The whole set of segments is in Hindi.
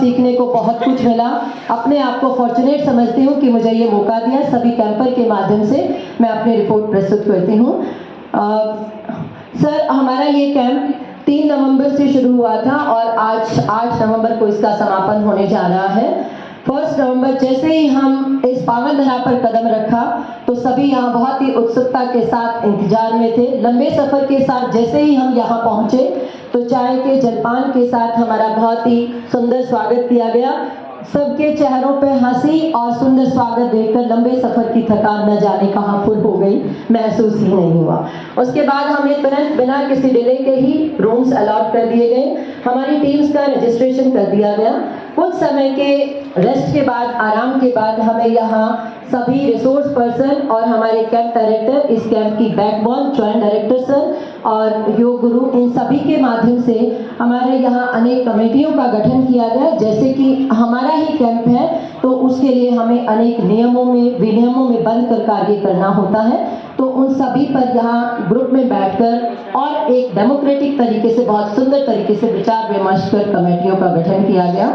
सीखने को बहुत कुछ मिला। अपने आप को फॉर्चुनेट समझती हूँ कि मुझे ये मौका दिया। सभी कैंपर के माध्यम से मैं अपनी रिपोर्ट प्रस्तुत करती हूँ। सर, हमारा ये कैंप 3 नवंबर से शुरू हुआ था और आज 8 नवंबर को इसका समापन होने जा रहा है। 1 नवंबर जैसे ही हम इस पावन धरा पर कदम रखा तो सभी यहाँ बहुत ही उत्सुकता के साथ इंतजार में थे। लंबे सफर के साथ जैसे ही हम यहाँ पहुँचे तो चाय के जलपान के साथ हमारा बहुत ही सुंदर स्वागत किया गया। सबके चेहरों पे हंसी और सुंदर स्वागत देखकर लंबे सफर की थकान न जाने कहाँ फुल हो गई, महसूस ही नहीं हुआ। उसके बाद हमें तुरंत बिना किसी डिले के ही रूम्स अलॉट कर दिए गए। हमारी टीम्स का रजिस्ट्रेशन कर दिया गया। कुछ समय के रेस्ट के बाद, आराम के बाद हमें यहाँ सभी रिसोर्स पर्सन और हमारे कैंप डायरेक्टर, इस कैंप की बैकबोन जॉइंट डायरेक्टर सर और योग गुरु, इन सभी के माध्यम से हमारे यहाँ अनेक कमेटियों का गठन किया गया। जैसे कि हमारा ही कैंप है तो उसके लिए हमें अनेक नियमों में, विनियमों में बंद कर कार्य करना होता है। तो उन सभी पर यहाँ ग्रुप में बैठकर और एक डेमोक्रेटिक तरीके से, बहुत सुंदर तरीके से विचार विमर्श कर कमेटियों का गठन किया गया।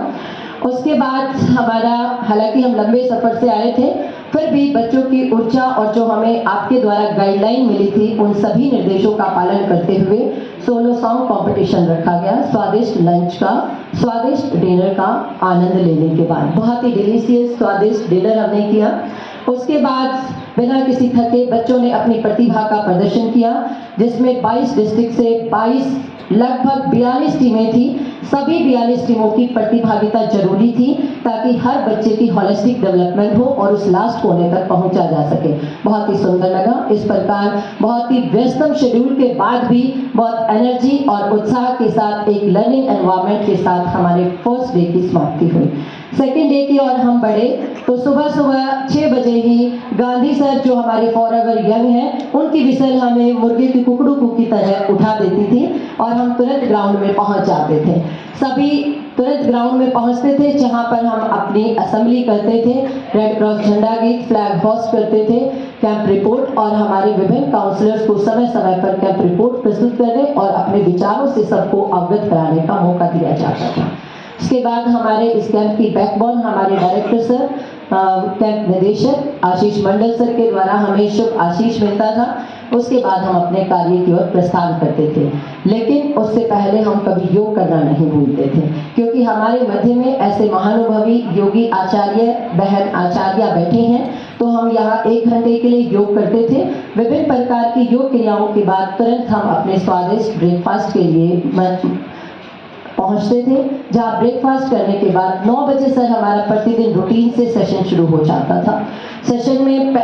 उसके बाद हमारा, हालांकि हम लंबे सफर से आए थे, फिर भी बच्चों की ऊर्जा और जो हमें आपके द्वारा गाइडलाइन मिली थी उन सभी निर्देशों का पालन करते हुए सोलो सॉन्ग कंपटीशन रखा गया। स्वादिष्ट लंच का, स्वादिष्ट डिनर का आनंद लेने के बाद बहुत ही डिलीशियस स्वादिष्ट डिनर हमने किया। उसके बाद बिना किसी थके बच्चों ने अपनी प्रतिभा का प्रदर्शन किया, जिसमें 22 डिस्ट्रिक्ट से 22 लगभग 42 टीमें थी। सभी 42 टीमों की प्रतिभागिता जरूरी थी ताकि हर बच्चे की होलिस्टिक डेवलपमेंट हो और उस लास्ट कोने तक पहुंचा जा सके। बहुत ही सुंदर लगा। इस प्रकार बहुत ही व्यस्तम शेड्यूल के बाद भी बहुत एनर्जी और उत्साह के साथ एक लर्निंग एनवायरनमेंट के साथ हमारे फर्स्ट डे की समाप्ति हुई। सेकेंड डे की ओर हम बढ़े तो सुबह 6 बजे ही गांधी सर, जो हमारे फॉरएवर यंग हैं, उनकी विसल हमें मुर्गे की कुकड़ू की तरह उठा देती थी और हम तुरंत ग्राउंड में पहुंच जाते थे। सभी तुरंत ग्राउंड में पहुंचते थे जहां पर हम अपनी असेंबली करते थे, रेड क्रॉस झंडा गीत, फ्लैग होस्ट करते थे, कैंप रिपोर्ट और हमारे विभिन्न काउंसलर्स को समय समय पर कैंप रिपोर्ट प्रस्तुत करने और अपने विचारों से सबको अवगत कराने का मौका दिया जाता था। उसके बाद हमारे इस कैंप की बैकबोन हमारे डायरेक्टर सर, कैंप निदेशक आशीष मंडल सर के द्वारा हमें शुभ आशीष मिलता था। उसके बाद हम अपने कार्य की ओर प्रस्थान करते थे, लेकिन उससे पहले हम कभी योग करना नहीं भूलते थे, क्योंकि हमारे मध्य में ऐसे महानुभवी योगी आचार्य बहन आचार्य बैठे हैं। तो हम यहाँ 1 घंटे के लिए योग करते थे। विभिन्न प्रकार की योग क्रियाओं के बाद तुरंत हम अपने स्वादिष्ट ब्रेकफास्ट के लिए पहुंचते थे, जहाँ ब्रेकफास्ट करने के बाद 9 बजे सर हमारा प्रतिदिन रूटीन से सेशन शुरू हो जाता था। सेशन में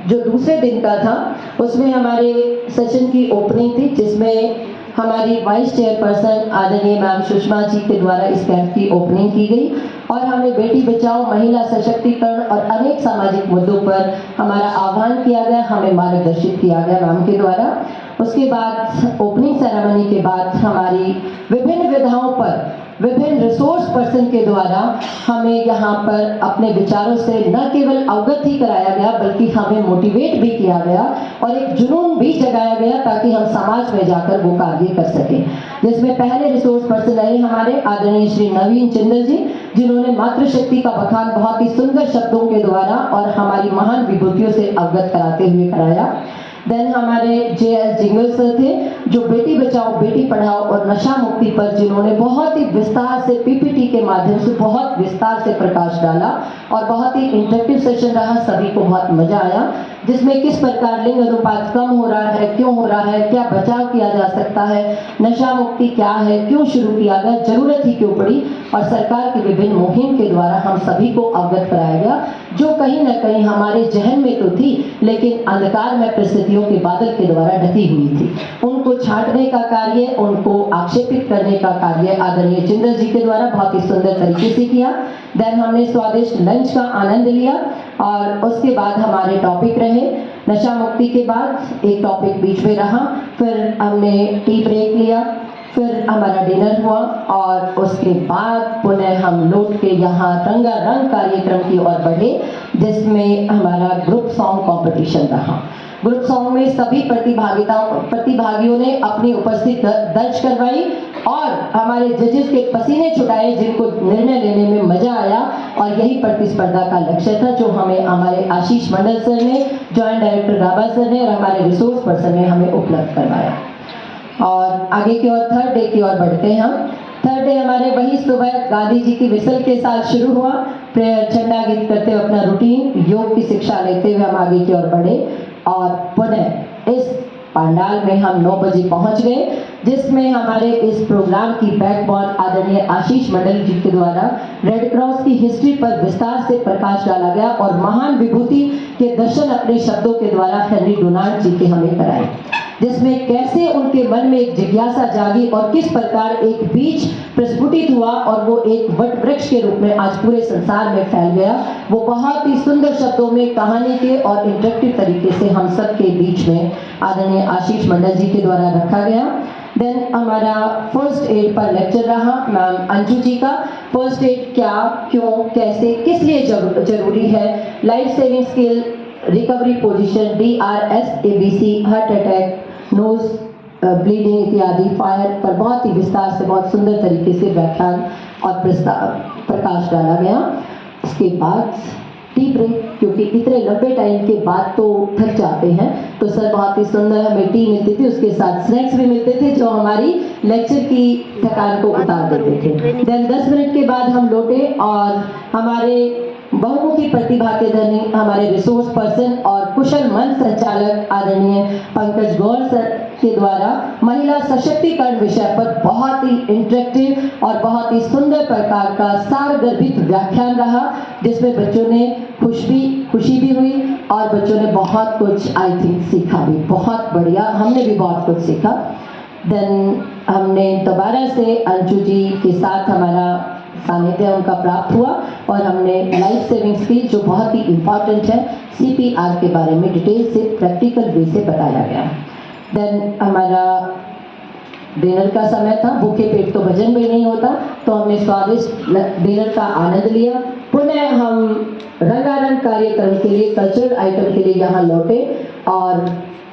जो दूसरे दिन का था उसमें हमारे सेशन की ओपनिंग थी, जिसमें हमारी वाइस चेयरपर्सन आदरणीय मैम सुषमा जी के द्वारा इस कैंप की ओपनिंग की गई और हमें बेटी बचाओ, महिला सशक्तिकरण और अनेक सामाजिक मुद्दों पर हमारा आह्वान किया गया, हमें मार्गदर्शित किया गया मैम के द्वारा। उसके बाद ओपनिंग सेरेमनी के बाद हमारी विभिन्न विधाओं पर विभिन्न रिसोर्स पर्सन के द्वारा हमें यहाँ पर अपने विचारों से न केवल अवगत ही कराया गया, बल्कि हमें मोटिवेट भी किया गया और एक जुनून भी जगाया गया ताकि हम समाज में जाकर वो कार्य कर सकें। जिसमें पहले रिसोर्स पर्सन रहे हमारे आदरणीय श्री नवीन जिंदल जी, जिन्होंने मातृशक्ति का बखान बहुत ही सुंदर शब्दों के द्वारा और हमारी महान विभूतियों से अवगत कराते हुए कराया। देन हमारे JS जिंगल सर थे, जो बेटी बचाओ बेटी पढ़ाओ और नशा मुक्ति पर जिन्होंने बहुत ही विस्तार से PPT के माध्यम से बहुत विस्तार से प्रकाश डाला और बहुत ही इंटरेक्टिव सेशन रहा। सभी को बहुत मजा आया, जिसमें किस प्रकार लिंग अनुपात कम हो रहा है, क्यों हो रहा है, क्या बचाव किया जा सकता है, नशा मुक्ति क्या है, क्यों शुरू किया गया, जरूरत ही क्यों पड़ी, और सरकार की विभिन्न मुहिम के द्वारा हम सभी को अवगत कराया गया, जो कहीं न कहीं हमारे जहन में तो थी लेकिन अंधकार में परिस्थितियों के बादल के द्वारा ढकी हुई थी। उनको छांटने का कार्य, उनको आक्षेपित करने का कार्य आदरणीय जिंदल जी के द्वारा बहुत ही सुंदर तरीके से किया। देन हमने स्वादिष्ट लंच का आनंद लिया और उसके बाद हमारे टॉपिक रहे नशा मुक्ति के बाद एक टॉपिक बीच में रहा, फिर हमने टी ब्रेक लिया, फिर हमारा डिनर हुआ और उसके बाद पुनः हम लौट के यहाँ रंगारंग कार्यक्रम की ओर बढ़े, जिसमें हमारा ग्रुप सॉन्ग कंपटीशन रहा। ग्रुप सॉन्ग में सभी प्रतिभागियों ने अपनी उपस्थिति दर्ज करवाई और हमारे जजेस के पसीने छुटाए, जिनको निर्णय लेने में बड़ी प्रतिस्पर्धा का लक्ष्य था जो हमें हमारे आशीष मंडल सर ने, जॉइंट डायरेक्टर गाबा सर ने और हमारे रिसोर्स पर्सन ने हमें उपलब्ध करवाया। और आगे की ओर थर्ड डे की ओर बढ़ते हैं हम। थर्ड डे हमारे वही सुबह गांधी जी की विसल के साथ शुरू हुआ। प्रेयर, झंडा गीत करते हुए अपना रूटीन, योग की शिक्षा लेते हुए हम आगे की ओर बढ़े और पुनः इस पंडाल में हम 9 बजे पहुंच गए, जिसमें हमारे इस प्रोग्राम की बैकबोन आदरणीय आशीष मंडल जी के द्वारा रेड क्रॉस की हिस्ट्री पर विस्तार से प्रकाश डाला गया और महान विभूति के दर्शन अपने शब्दों के द्वारा हेनरी डोनाल्ड जी के हमें कराए, जिसमें कैसे उनके मन में एक जिज्ञासा जागी और किस प्रकार एक बीज प्रस्फुटित हुआ और वो एक वट वृक्ष के रूप में आज पूरे संसार में फैल गया। वो बहुत ही सुंदर शब्दों में कहानी के और इंटरेक्टिव तरीके से हम सब के बीच में आदरणीय आशीष मंडल जी के द्वारा रखा गया। देन हमारा फर्स्ट एड पर लेक्चर रहा मैम अंजू जी का। फर्स्ट एड क्या, क्यों, कैसे, किस लिए जरूरी है, life saving skill, recovery position, DRS, ABC, heart attack, nose bleeding इत्यादि, फायर पर बहुत ही विस्तार से बहुत सुंदर तरीके से व्याख्यान और प्रकाश डाला गया। इसके बाद टी ब्रेक, क्योंकि इतने लंबे टाइम के बाद तो थक जाते हैं, तो सर बहुत ही सुंदर हमें टी मिलती थी, उसके साथ स्नैक्स भी मिलते थे जो हमारी लेक्चर की थकान को उतार देते थे। देन 10 मिनट के बाद हम लौटे और हमारे बहुमुखी प्रतिभा के धनी हमारे रिसोर्स पर्सन और कुशल मंच संचालक आदरणीय पंकज गौर सर के द्वारा महिला सशक्तिकरण विषय पर बहुत ही इंटरेक्टिव और बहुत ही सुंदर प्रकार का सारगर्भित व्याख्यान रहा, जिसमें बच्चों ने खुशी भी हुई और बच्चों ने बहुत कुछ आई थिंक सीखा भी। बहुत बढ़िया, हमने भी बहुत कुछ सीखा। देन हमने दोबारा से अंजू जी के साथ हमारा सानिध्य उनका प्राप्त हुआ और हमने लाइफ सेविंग स्किल जो बहुत ही इम्पॉर्टेंट है CPR के बारे में डिटेल से प्रैक्टिकल वे से बताया गया। देन हमारा डिनर का समय था। भूखे पेट तो भजन भी नहीं होता, तो हमने स्वादिष्ट डिनर का आनंद लिया। पुनः हम रंगारंग कार्यक्रम के लिए, कल्चरल आइटम के लिए यहाँ लौटे और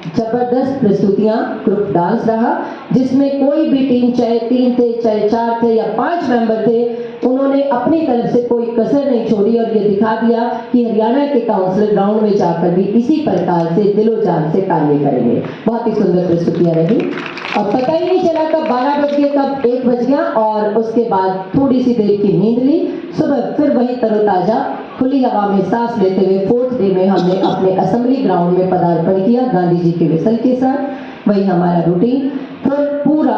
जबरदस्त प्रस्तुतियां, ग्रुप डांस रहा, जिसमें कोई भी टीम, चाहे 3 थे, चाहे 4 थे या 5 मेंबर थे, उन्होंने अपनी तरफ से कोई कसर नहीं छोड़ी और ये दिखा दिया कि हरियाणा के काउंसिल ग्राउंड में जाकर भी इसी प्रकार से दिलो जान से कार्य करेंगे। बहुत ही सुंदर प्रस्तुतियां रही और पता ही नहीं चला कब 12 बज गए, कब 1 बज गया और उसके बाद थोड़ी सी देर की नींद ली। सुबह फिर वही तरोताजा खुली हवा में सांस लेते हुए 4th डे में हमने अपने असेंबली ग्राउंड में पदार्पण किया गांधी जी के विसल के साथ। वही हमारा रूटीन, फिर पूरा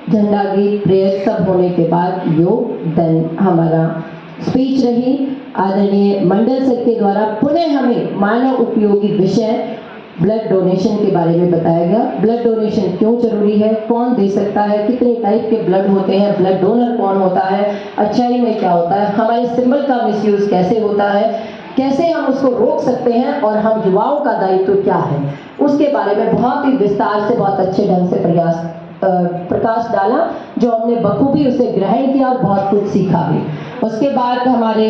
झंडा गीत, प्रेयर सब होने के बाद योग, देन हमारा स्पीच रही आदरणीय मंडल सर के द्वारा। पुनः हमें मानव उपयोगी विषय ब्लड डोनेशन के बारे में बताया गया। ब्लड डोनेशन क्यों जरूरी है, कौन दे सकता है, कितने टाइप के ब्लड होते हैं, ब्लड डोनर कौन होता है, अच्छाई में क्या होता है, हमारे सिंबल का मिसयूज कैसे होता है, कैसे हम उसको रोक सकते हैं और हम युवाओं का दायित्व क्या है, उसके बारे में बहुत ही विस्तार से, बहुत अच्छे ढंग से प्रकाश डाला, जो हमने बखूबी उसे ग्रहण किया और बहुत कुछ सीखा भी। उसके बाद हमारे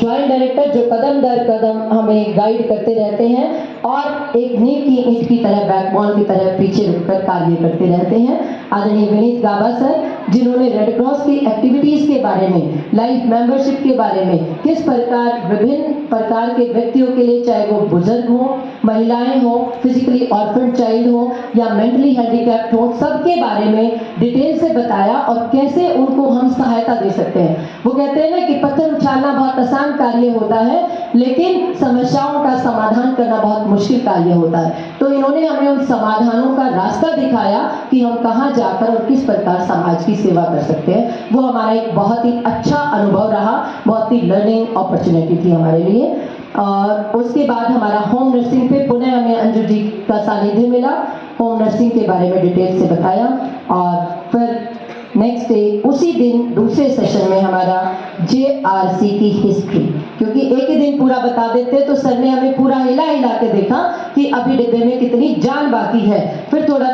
जॉइंट डायरेक्टर जो कदम दर कदम हमें गाइड करते रहते हैं और एक नींव की ईंट की तरह, बैकबोन की तरह पीछे रुककर कार्य करते रहते हैं, आदरणीय विनीत गाबा सर, जिन्होंने रेड क्रॉस की एक्टिविटीज के बारे में, लाइफ मेंबरशिप के बारे में, किस प्रकार विभिन्न प्रकार के व्यक्तियों के लिए, चाहे वो बुजुर्ग हो, महिलाएं हो, फिजिकली ऑर्फन चाइल्ड हो या मेंटली हैंडीकैप्ड हो, सबके बारे में डिटेल से बताया और कैसे उनको हम सहायता दे सकते हैं। वो कहते हैं ना कि पत्थर उछालना बहुत आसान कार्य होता है, लेकिन समस्याओं का समाधान करना बहुत मुश्किल कार्य होता है। तो इन्होंने हमें उन समाधानों का रास्ता दिखाया कि हम कहाँ जाकर और किस प्रकार समाज की सेवा कर सकते हैं। वो हमारा एक बहुत ही अच्छा अनुभव रहा, बहुत ही लर्निंग अपॉर्चुनिटी थी हमारे लिए। और उसके बाद हमारा होम नर्सिंग पे पुनः हमें अंजू जी का सानिध्य मिला, होम नर्सिंग के बारे में डिटेल से बताया और फिर नेक्स्ट डे उसी दिन दूसरे सेशन में हमारा JRC की हिस्ट्री, क्योंकि एक ही दिन पूरा बता देते तो सर ने हमें पूरा हिला के देखा कि अभी डिब्बे में कितनी जान बाकी है, फिर थोड़ा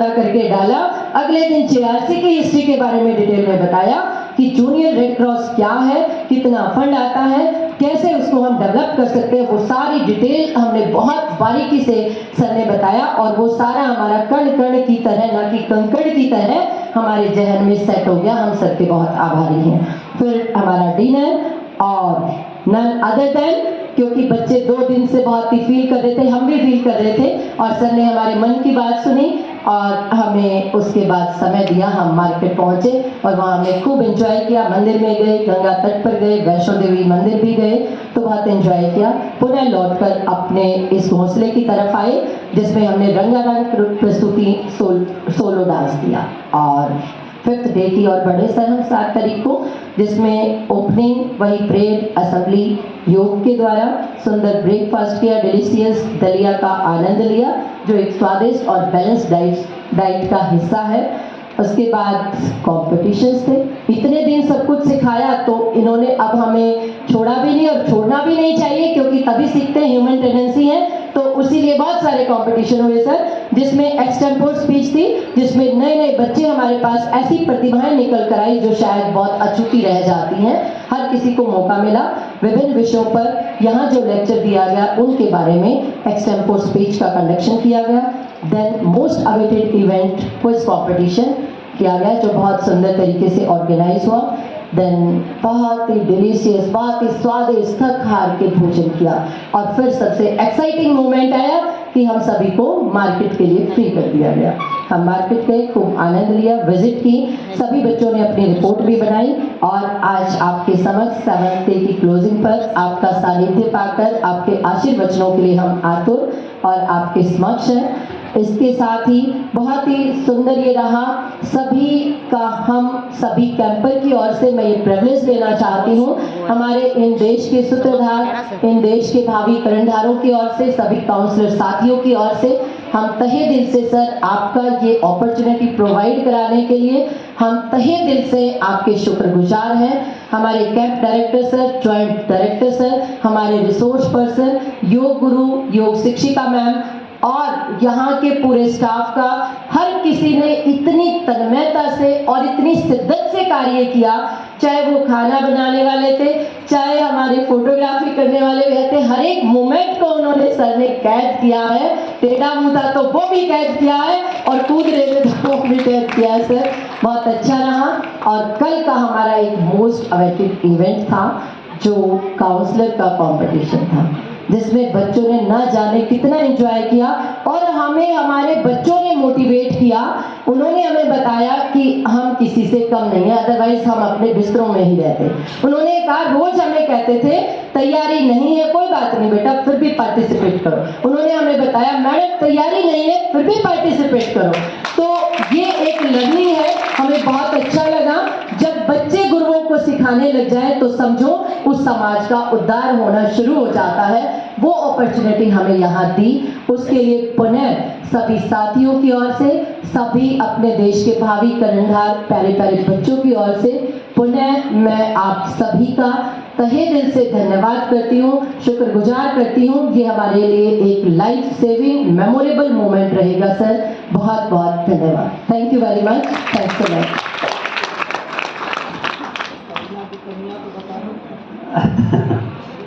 करके डाला। अगले दिन JRC की हिस्ट्री के बारे में डिटेल में बताया कि जूनियर रेड क्रॉस क्या है, कितना फंड आता है, कैसे उसको हम डेवलप कर सकते हैं, वो सारी डिटेल हमने बहुत बारीकी से सर ने बताया और वो सारा हमारा कण कण की तरह, ना कि कंकड़ की तरह हमारे जहन में सेट हो गया। हम सर के बहुत आभारी हैं। फिर हमारा डिनर और नन अदर देन, क्योंकि बच्चे 2 दिन से बहुत ही फील कर रहे थे, हम भी फील कर रहे थे, और सर ने हमारे मन की बात सुनी और हमें उसके बाद समय दिया। हम मार्केट पहुंचे और वहाँ हमने खूब एंजॉय किया, मंदिर में गए, गंगा तट पर गए, वैष्णो देवी मंदिर भी गए, तो बहुत एंजॉय किया। पुनः लौटकर अपने इस घोंसले की तरफ आए जिसमें हमने रंगारंग प्रस्तुति सोलो डांस किया। और 5th डे की और बड़े सर हम 7 तारीख को, जिसमें ओपनिंग वही प्रेयर असेंबली योग के द्वारा सुंदर ब्रेकफास्ट किया, डिलीशियस दलिया का आनंद लिया जो एक स्वादिष्ट और बैलेंस डाइट का हिस्सा है। उसके बाद कॉम्पिटिशन्स थे, इतने दिन सब कुछ सिखाया तो इन्होंने अब हमें छोड़ा भी नहीं और छोड़ना भी नहीं चाहिए, क्योंकि तभी सीखते हैं, ह्यूमन टेंडेंसी है। तो उसीलिए बहुत सारे कंपटीशन हुए सर, जिसमें एक्सटेम्पोर स्पीच थी, जिसमें नए नए बच्चे हमारे पास ऐसी प्रतिभाएं निकल कर आई जो शायद बहुत अछूती रह जाती हैं। हर किसी को मौका मिला, विभिन्न विषयों पर यहाँ जो लेक्चर दिया गया उनके बारे में एक्सटेम्पोर स्पीच का कंडक्शन किया गया। Then most awaited event quiz competition किया गया जो बहुत सुंदर तरीके से ऑर्गेनाइज हुआ। देन बहुत ही डिलीशियस, बहुत ही स्वादिष्ट थक हार के भोजन किया, और फिर सबसे एक्साइटिंग मोमेंट आया कि हम सभी को मार्केट के लिए फ्री कर दिया गया। हम मार्केट गए, खूब आनंद लिया, विजिट की, सभी बच्चों ने अपनी रिपोर्ट भी बनाई, और आज आपके समक्ष 7th डे की क्लोजिंग पर आपका सानिध्य पाकर आपके आशीर्वचनों के लिए हम आतुर और आपके समक्ष हैं। इसके साथ ही बहुत ही सुंदर ये रहा, सभी का हम सभी कैंपर की ओर से मैं ये प्रिविलेज लेना चाहती हूँ, हमारे इन देश के सूत्रधार, इन देश के भावी कर्णधारों की ओर से, सभी काउंसलर साथियों की ओर से हम तहे दिल से सर आपका ये अपॉर्चुनिटी प्रोवाइड कराने के लिए हम तहे दिल से आपके शुक्रगुजार हैं। हमारे camp director sir, joint director sir, हमारे रिसोर्स पर्सन, योग गुरु, योग शिक्षिका मैम और यहाँ के पूरे स्टाफ का, हर किसी ने इतनी तन्मयता से और इतनी शिद्दत से कार्य किया, चाहे वो खाना बनाने वाले थे, चाहे हमारे फोटोग्राफी करने वाले थे, हर एक मोमेंट को उन्होंने सर ने कैद किया है। टेढ़ा मुंह था तो वो भी कैद किया है, और कूद रहे थे तो वो भी कैद किया है सर। बहुत अच्छा रहा। और कल का हमारा एक मोस्ट अवेटेड इवेंट था जो काउंसलर का कंपटीशन था, जिसमें बच्चों ने ना जाने कितना एंजॉय किया, और हमें हमारे बच्चों ने मोटिवेट किया। उन्होंने हमें बताया कि हम किसी से कम नहीं है, अदरवाइज हम अपने बिस्तरों में ही रहते। उन्होंने कहा, रोज हमें कहते थे तैयारी नहीं है, कोई बात नहीं बेटा, फिर भी पार्टिसिपेट करो। उन्होंने हमें बताया, मैडम तैयारी नहीं है फिर भी पार्टिसिपेट करो। तो ये एक लर्निंग है, हमें बहुत अच्छा लगा। जब बच्चे गुरुओं को सिखाने लग जाए तो समझो उस समाज का उद्धार होना शुरू हो जाता है। वो अपॉर्चुनिटी हमें यहाँ दी, उसके लिए पुनः सभी साथियों की ओर से, सभी अपने देश के भावी कर्णधार प्यारे प्यारे बच्चों की ओर से पुनः मैं आप सभी का तहे दिल से धन्यवाद करती हूँ, शुक्रगुजार करती हूँ। ये हमारे लिए एक लाइफ सेविंग मेमोरेबल मोमेंट रहेगा सर। बहुत बहुत धन्यवाद। Thank you very much. Thanks a lot.